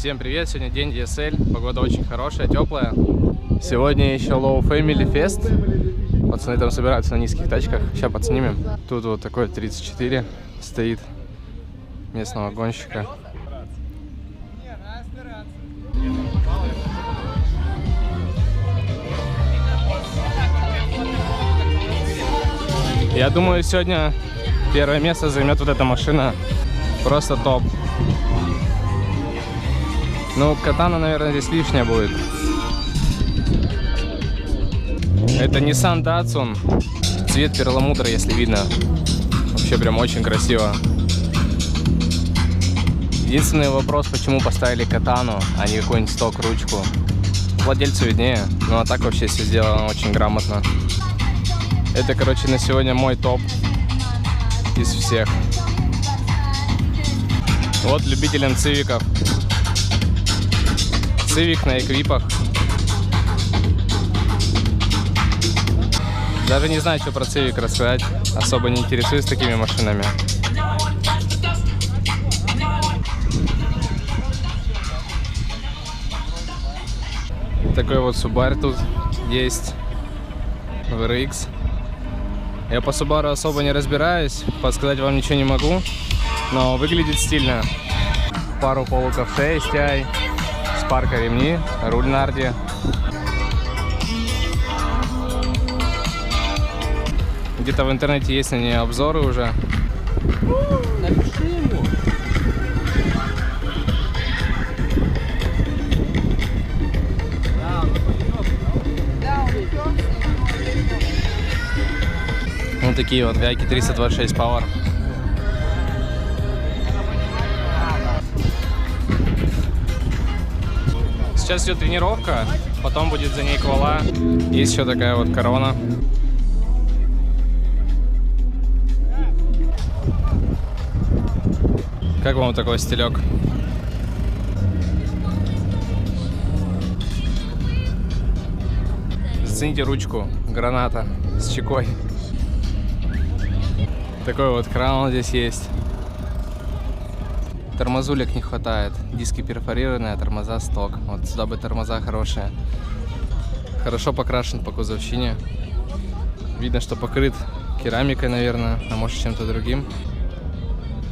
Всем привет, сегодня день DSL, погода очень хорошая, теплая. Сегодня еще Low Family Fest. Пацаны там собираются на низких тачках, сейчас подснимем. Тут вот такой 34 стоит местного гонщика. Я думаю, сегодня первое место займет вот эта машина. Просто топ. Ну, Катана, наверное, здесь лишняя будет. Это Nissan Datsun. Цвет перламутра, если видно. Вообще прям очень красиво. Единственный вопрос, почему поставили Катану, а не какую-нибудь сток-ручку. Владельцу виднее. Ну а так вообще все сделано очень грамотно. Это, короче, на сегодня мой топ из всех. Вот любителям цивиков. Цивик на эквипах. Даже не знаю, что про цивик рассказать. Особо не интересуюсь такими машинами. Такой вот Subaru тут есть. VRX. Я по Subaru особо не разбираюсь. Подсказать вам ничего не могу. Но выглядит стильно. Пару полуковшей STI. Спарка ремни. Руль Нарди. Где-то в интернете есть на нее обзоры уже. Напиши ему. Вот такие вот Гайки 326 Power. Сейчас идет тренировка, потом будет за ней квала. Есть еще такая вот корона. Как вам такой стилек? Зацените ручку, граната с чекой. Такой вот краун здесь есть. Тормозулек не хватает. Диски перфорированные, а тормоза сток. Вот сюда бы тормоза хорошие. Хорошо покрашен по кузовщине. Видно, что покрыт керамикой, наверное, а может чем-то другим.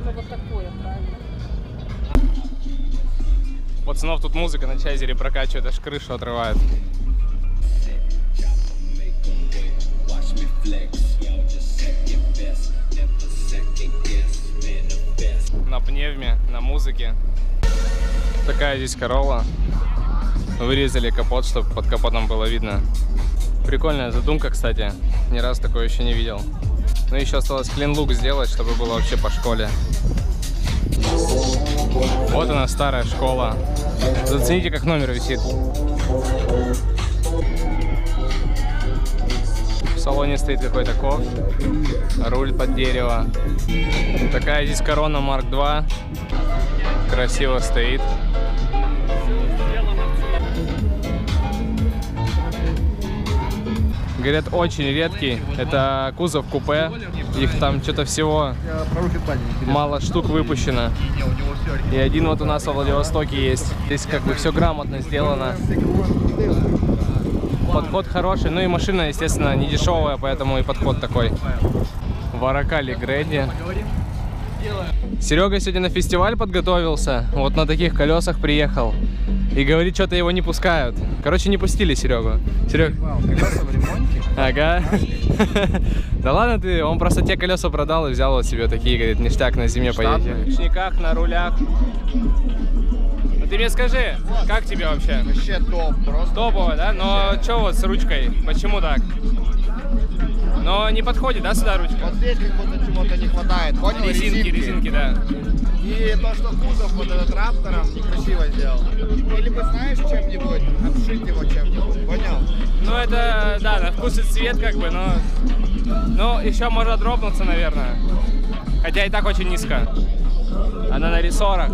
Вот такое, правильно. Пацанов тут музыка на чайзере прокачивает, аж крышу отрывает. На пневме, на музыке. Такая здесь Corolla. Вырезали капот, чтобы под капотом было видно. Прикольная задумка, кстати. Ни разу такое еще не видел. Ну еще осталось клин-лук сделать, чтобы было вообще по школе. Вот она, старая школа. Зацените, как номер висит. В салоне стоит какой-то ков. Руль под дерево. Такая здесь Корона Марк 2. Красиво стоит. Говорят, очень редкий. Это кузов купе. Их там что-то всего мало штук выпущено. И один вот у нас во Владивостоке есть. Здесь как бы все грамотно сделано. Подход хороший. Ну и машина, естественно, не дешевая, поэтому и подход такой. Варакали Грэдди. Серега сегодня на фестиваль подготовился. Вот на таких колесах приехал. И говорит, что-то его не пускают. Короче, не пустили Серегу. Серег... Колеса в ремонте? Ага. Да ладно ты, он просто те колеса продал и взял вот себе такие, говорит, ништяк на зиме поедет. На ручниках, на рулях. Ты мне скажи, как тебе вообще? Вообще топ, просто. Топово, да? Но что вот с ручкой? Почему так? Но не подходит, да, сюда ручка? Вот здесь как будто чего-то не хватает, понял? Резинки, да. И то, что кузов вот этот раптором некрасиво сделал. Или бы, знаешь, чем-нибудь, обшить его чем-нибудь, понял? Ну это, да, на вкус и цвет как бы, но... Ну, еще можно дропнуться, наверное. Хотя и так очень низко. Она на рессорах.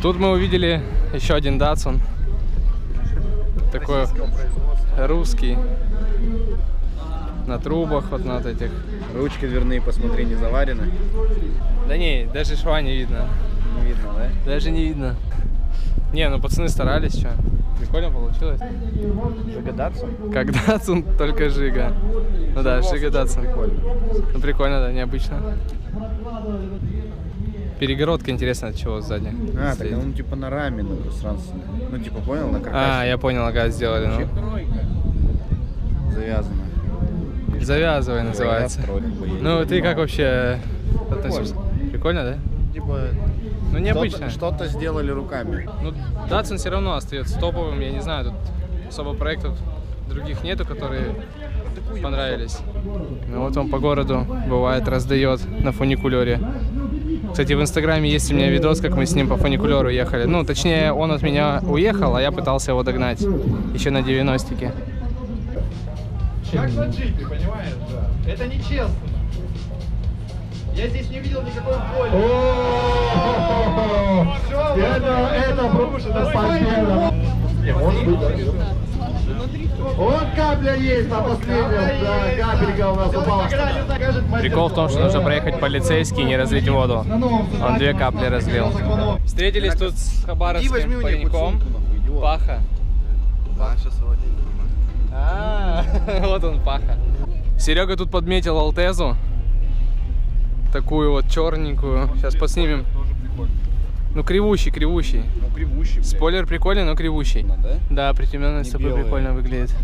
Тут мы увидели еще один Datsun. Такой русский. на трубах, вот на вот этих. Ручки дверные, посмотри, не заварены. Да не, даже шва не видно. Не видно, да? Даже не видно. Не, ну пацаны старались, что. Прикольно получилось. Жига Датсун? Как Датсун, только Жига. Ну да, Жига Датсун. Прикольно. Ну прикольно, да, необычно. Перегородка, интересно, от чего сзади. А, так стоит. он типа на раме, на пространстве. Ну типа понял, на каркасе. А, я понял, ага, сделали, ну. Завязано. Завязывай называется. Стройка поедет. Ну ты как вообще относишься? Прикольно, да? Типа Ну необычно. что-то сделали руками. Ну, Datsun все равно остается топовым, я не знаю, тут особо проектов других нету, которые понравились. Ну вот он по городу бывает раздает на фуникулере. Кстати, в инстаграме есть у меня видос, как мы с ним по фуникулеру ехали. Ну, точнее, он от меня уехал, а я пытался его догнать. Еще на 90-ке. Как на джипе, понимаешь? Да. Это нечестно. Я здесь не видел никакой боли. Это победа. Вот капля есть на последнем. Да, капелька у нас упала. Прикол в том, что нужно проехать полицейский и не разлить воду. Он 2 капли разлил. Встретились тут с хабаровским пареньком. Паха. Паша сегодня. Вот он, Паха. Серега тут подметил Алтезу. Такую вот черненькую. Сейчас поснимем. Ну, кривущий. Ну, кривущий, блядь. Спойлер прикольный, но кривущий. Да? Да, притемненный с собой белые. прикольно выглядит.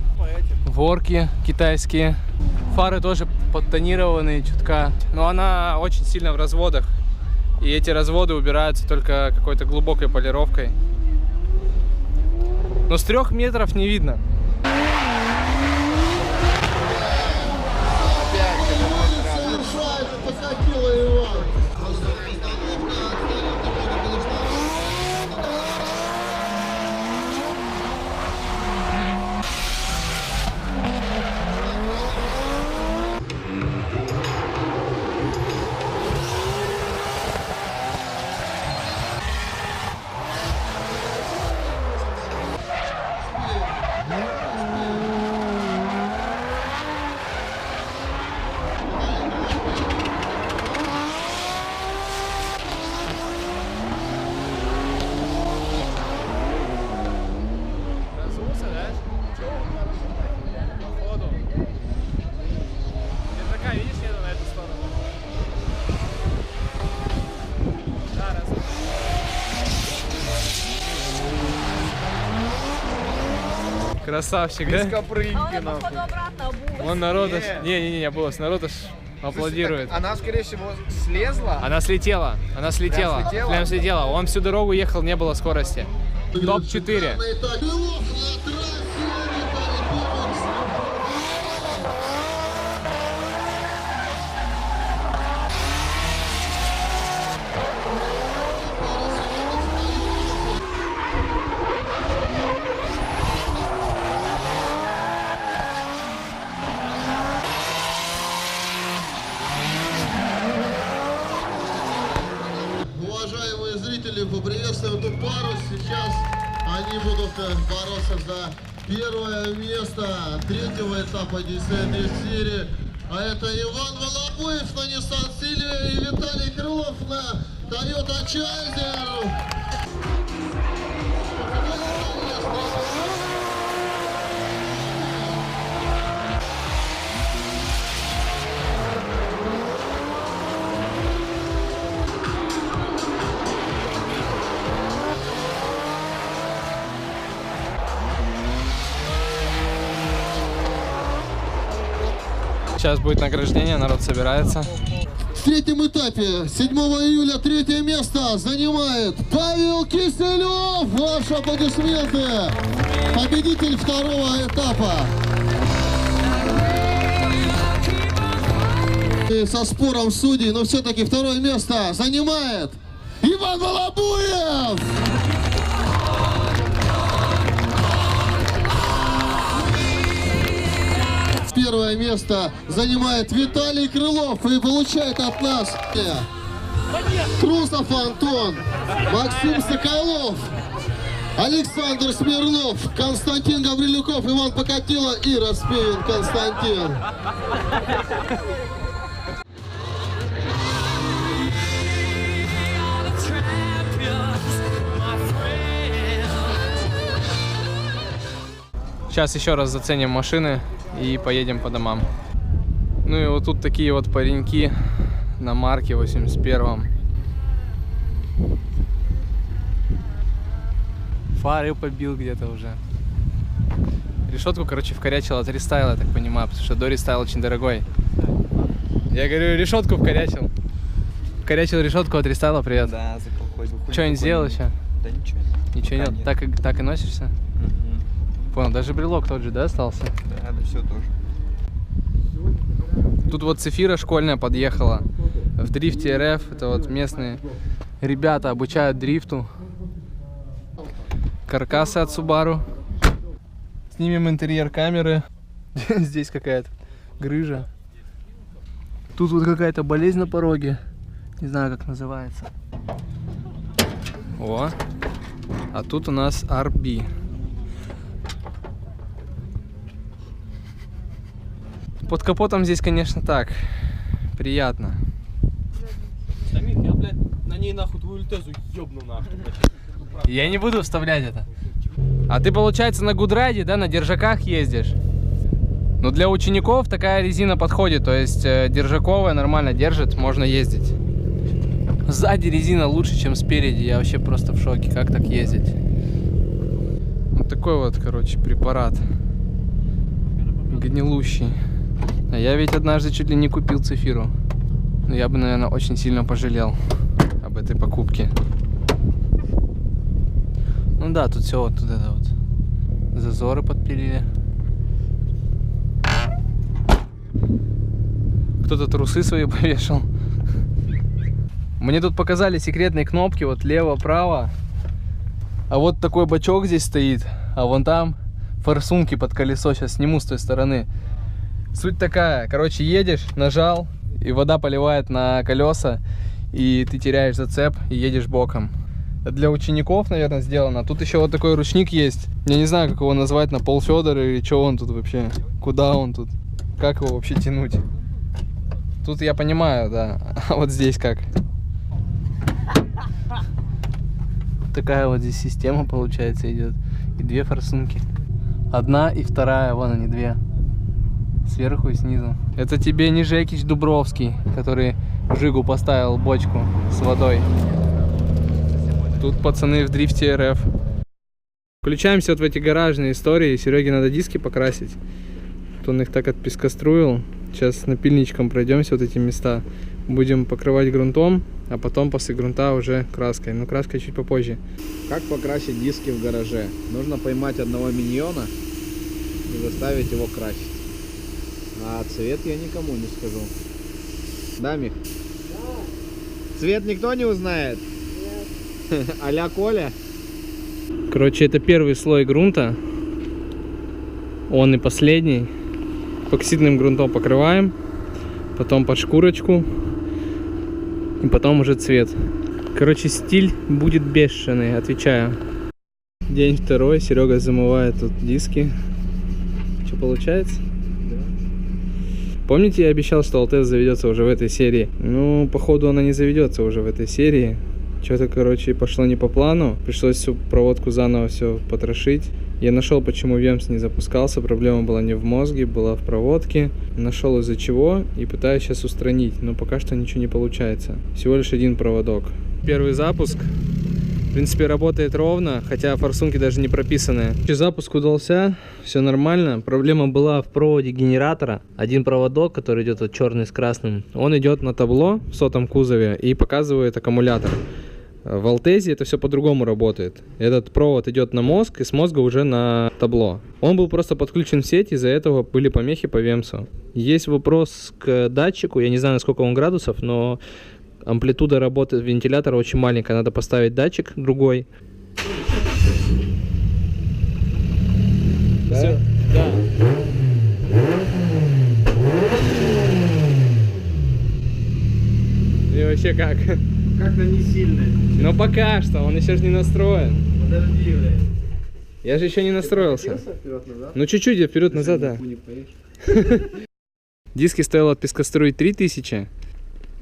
Ворки китайские. Фары тоже подтонированные чутка. Но она очень сильно в разводах. И эти разводы убираются только какой-то глубокой полировкой. Но с 3 метров не видно. Разулся, да? Походу. Ветрака, видишь, еду на эту сторону. Да, разулся. Красавчик, да? Капрынки, нахуй. обратно обулась. Вон народ аж... Не, обулась. Народ аж аплодирует. Так она, скорее всего, слезла. Она слетела. слетела? Прям слетела. Он всю дорогу ехал, не было скорости. Топ-4. Уважаемые зрители, поприветствуем эту пару. Сейчас они будут бороться за первое место 3-го этапа DCM серии. А это Иван Волобуев на Nissan Silvia и Виталий Крылов на Toyota Chaser. Сейчас будет награждение, народ собирается. В 3-м этапе 7 июля 3-е место занимает Павел Киселев. Ваши аплодисменты. Победитель 2-го этапа. И со спором судей, но все-таки 2-е место занимает Иван Волобуев. Первое место занимает Виталий Крылов и получает от нас Трусов Антон, Максим Соколов. Александр Смирнов, Константин Гаврилюков, Иван Покатило и Распеин Константин. Сейчас еще раз заценим машины и поедем по домам. Ну и вот тут такие вот пареньки на марке 81-м. Фары побил где-то уже. Решетку, короче, вкорячил от рестайла, я так понимаю, потому что до рестайл очень дорогой. Я говорю, решетку вкорячил. Вкорячил решетку от рестайла, привет. Да, заколхозил. Что-нибудь сделал еще? Да ничего. Ничего нет? Так и носишься? Понял, даже брелок тот же, да, остался? Да, все тоже. Тут вот Цефира школьная подъехала. В дрифте РФ, это вот местные ребята обучают дрифту. Каркасы от Subaru. Снимем интерьер камеры. Здесь какая-то грыжа. Тут вот какая-то болезнь на пороге. Не знаю, как называется. О, а тут у нас RB. Под капотом здесь, конечно, так. Приятно. Самир, я, блядь, на ней нахуй твою ЛТЗу ёбну нахуй. Я не буду вставлять это. А ты, получается, на гудрайде, да, на держаках ездишь? Но для учеников такая резина подходит, то есть держаковая нормально держит, можно ездить. Сзади резина лучше, чем спереди, я вообще просто в шоке, как так ездить. Вот такой вот, короче, препарат. Гнилущий. А я ведь однажды чуть ли не купил Цефиру. Но я бы, наверное, очень сильно пожалел об этой покупке. Ну да, тут все вот тут это вот. Зазоры подпилили. Кто-то трусы свои повешал. Мне тут показали секретные кнопки, вот лево-право. А вот такой бачок здесь стоит. А вон там форсунки под колесо. Сейчас сниму с той стороны. Суть такая, короче, едешь, нажал, и вода поливает на колеса, и ты теряешь зацеп и едешь боком. Это для учеников, наверное, сделано. Тут еще вот такой ручник есть. Я не знаю, как его назвать, на Пол Федора или что он тут вообще. Куда он тут? Как его вообще тянуть? Тут я понимаю, да. А вот здесь как? Такая вот здесь система, получается, идет. И две форсунки. Одна и вторая, вон они, две. Сверху и снизу. Это тебе не Жекич Дубровский, который в Жигу поставил бочку с водой. Тут пацаны в дрифте РФ. Включаемся вот в эти гаражные истории. Сереге надо диски покрасить. Вот он их так отпескоструил. Сейчас напильничком пройдемся вот эти места. Будем покрывать грунтом, а потом после грунта уже краской. Но краской чуть попозже. Как покрасить диски в гараже? Нужно поймать одного миньона и заставить его красить. А цвет я никому не скажу. Да, Мих? Да. Цвет никто не узнает? Нет. А-ля Коля? Короче, это первый слой грунта. Он и последний. Эпоксидным грунтом покрываем. Потом под шкурочку. И потом уже цвет. Короче, стиль будет бешеный, отвечаю. День второй. Серега замывает тут диски. Что получается? Помните, я обещал, что Алтез заведется уже в этой серии? Ну, походу, она не заведется уже в этой серии. Что-то, короче, пошло не по плану. Пришлось всю проводку заново все потрошить. Я нашел, почему Вемс не запускался. Проблема была не в мозге, была в проводке. Нашел из-за чего и пытаюсь сейчас устранить. Но пока что ничего не получается. Всего лишь один проводок. Первый запуск. В принципе, работает ровно, хотя форсунки даже не прописаны. Запуск удался, все нормально. Проблема была в проводе генератора. Один проводок, который идет вот черный с красным, он идет на табло в сотом кузове и показывает аккумулятор. В Алтезе это все по-другому работает. Этот провод идет на мозг и с мозга уже на табло. Он был просто подключен в сеть, из-за этого были помехи по Вемсу. Есть вопрос к датчику, я не знаю, насколько он градусов, но амплитуда работы вентилятора очень маленькая, надо поставить датчик другой. Да? Все? Да. И вообще как? Как-то не сильно. Ну пока что, он еще же не настроен. Подожди, блядь. Я же еще не настроился. Вперед-назад? Ну чуть-чуть, я вперед-назад, да. Не поешь. Диски стоил от пескоструй 3000.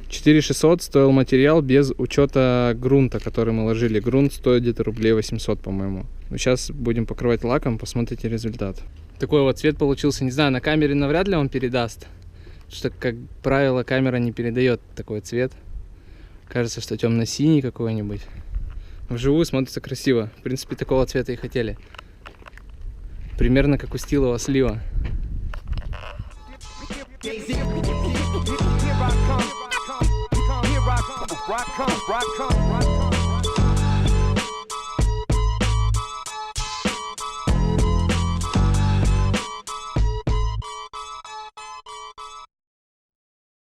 4600 стоил материал без учета грунта, который мы ложили. Грунт стоит где-то рублей 800, по-моему. Ну, сейчас будем покрывать лаком, посмотрите результат. Такой вот цвет получился. Не знаю, на камере навряд ли он передаст. Что, как правило, камера не передает такой цвет. Кажется, что темно-синий какой-нибудь. Вживую смотрится красиво. В принципе, такого цвета и хотели. Примерно как у стилового слива. Here I come, rock come, rock come.